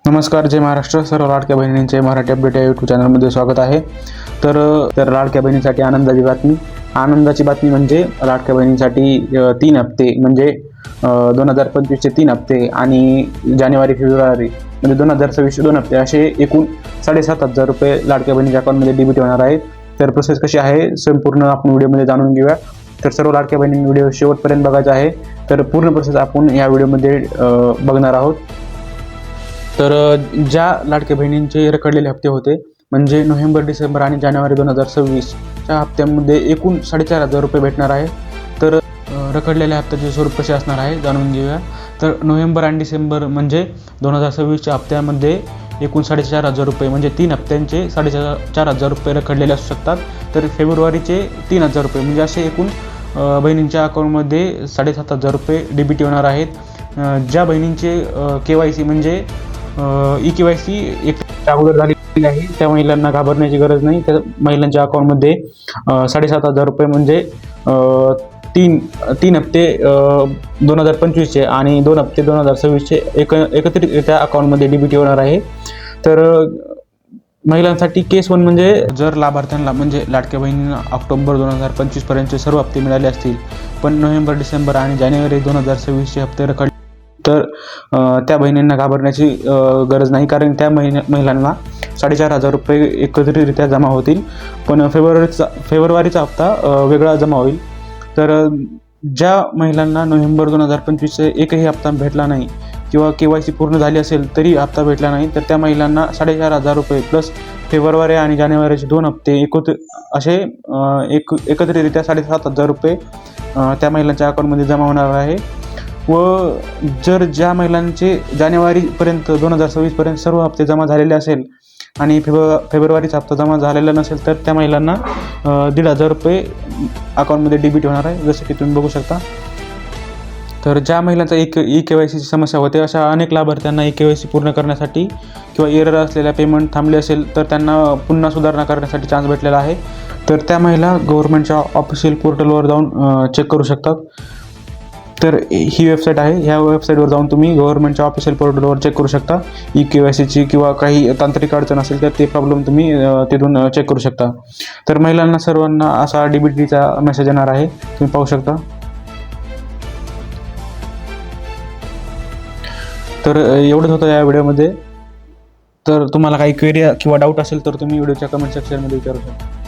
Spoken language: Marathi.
नमस्कार, जय महाराष्ट्र. सर्व लाडक्या बहिणींचे मराठी अपडेट या यूट्यूब चॅनलमध्ये स्वागत आहे. तर लाडक्या बहिणींसाठी आनंदाची बातमी म्हणजे लाडक्या बहिणींसाठी 3 हप्ते म्हणजे 2025चे 3 हप्ते आणि जानेवारी फेब्रुवारी म्हणजे 2026चे 2 हप्ते असे एकूण 7,500 रुपये लाडक्या बहिणीच्या अकाउंटमध्ये डेबिट होणार आहेत. तर प्रोसेस कशी आहे संपूर्ण आपण व्हिडिओमध्ये जाणून घेऊया. तर सर्व लाडक्या बहिणींनी व्हिडिओ शेवटपर्यंत बघायचा आहे. तर पूर्ण प्रोसेस आपण या व्हिडिओमध्ये बघणार आहोत. तर ज्या लाडक्या बहिणींचे रखडलेले हप्ते होते म्हणजे नोव्हेंबर, डिसेंबर आणि जानेवारी 2026च्या हप्त्यामध्ये एकूण 4,500 रुपये भेटणार आहे. तर रखडलेल्या हप्त्याचे स्वरूप कसे असणार आहे जाणून घेऊया. तर नोव्हेंबर आणि डिसेंबर म्हणजे 2026च्या हप्त्यामध्ये एकूण 4,500 रुपये म्हणजे 3 हप्त्यांचे 4,500 रुपये रखडलेले असू शकतात. तर फेब्रुवारीचे 3,000 रुपये म्हणजे असे एकूण बहिणींच्या अकाउंटमध्ये 7,500 रुपये डेबिट होणार आहेत. ज्या बहिणींचे KYC म्हणजे EKYC एक अगोदर झालेली आहे त्या महिलांना घाबरण्याची गरज नाही. त्या महिलांच्या अकाउंटमध्ये 7,500 रुपये म्हणजे तीन हप्ते 2025चे आणि 2 हप्ते 2026चे एकत्रितरित्या अकाउंटमध्ये डेबिट होणार आहे. तर महिलांसाठी केस 1 म्हणजे जर लाभार्थ्यांना म्हणजे लाडक्या बहिणींना ऑक्टोबर 2025 पर्यंतचे सर्व हप्ते मिळाले असतील पण नोव्हेंबर, डिसेंबर आणि जानेवारी 2026चे हप्ते रखडले तर त्या बहिणींना घाबरण्याची गरज नाही, कारण त्या महिलांना 4,500 रुपये एकत्रितरित्या जमा होतील. पण फेब्रुवारीचा हप्ता वेगळा जमा होईल. तर ज्या महिलांना नोव्हेंबर 2025चे एकही हप्ता भेटला नाही किंवा KYC पूर्ण झाली असेल तरी हप्ता भेटला नाही तर त्या महिलांना 4,500 रुपये प्लस फेब्रुवारी आणि जानेवारीचे 2 हप्ते एकत्रितरित्या 7,500 रुपये त्या महिलांच्या अकाउंटमध्ये जमा होणार आहे. व जर ज्या महिलांचे जानेवारीपर्यंत 2026पर्यंत सर्व हप्ते जमा झालेले असेल आणि फेब्रुवारीचा हप्ता जमा झालेला नसेल तर त्या महिलांना 1,500 रुपये अकाउंटमध्ये डेबिट होणार आहे, जसं की तुम्ही बघू शकता. तर ज्या महिलांचा EKYCची समस्या होते अशा अनेक लाभार्थ्यांना EKYC पूर्ण करण्यासाठी किंवा एरर असलेल्या पेमेंट थांबले असेल तर त्यांना पुन्हा सुधारणा करण्यासाठी चान्स भेटलेला आहे. तर त्या महिला गव्हर्नमेंटच्या ऑफिशियल पोर्टलवर जाऊन चेक करू शकतात. तर ही वेबसाईट आहे. ह्या वेबसाईटवर जाऊन तुम्ही गव्हर्नमेंटच्या ऑफिशियल पोर्टलवर चेक करू शकता. EKYCची किंवा काही तांत्रिक अडचण असेल तर ते प्रॉब्लेम तुम्ही तिथून चेक करू शकता. तर महिलांना सर्वांना असा DBTचा मेसेज येणार आहे, तुम्ही पाहू शकता. तर एवढंच होतं या व्हिडिओमध्ये. तर तुम्हाला काही क्वेरी किंवा डाऊट असेल तर तुम्ही व्हिडिओच्या कमेंट सेक्शनमध्ये विचारू शकता.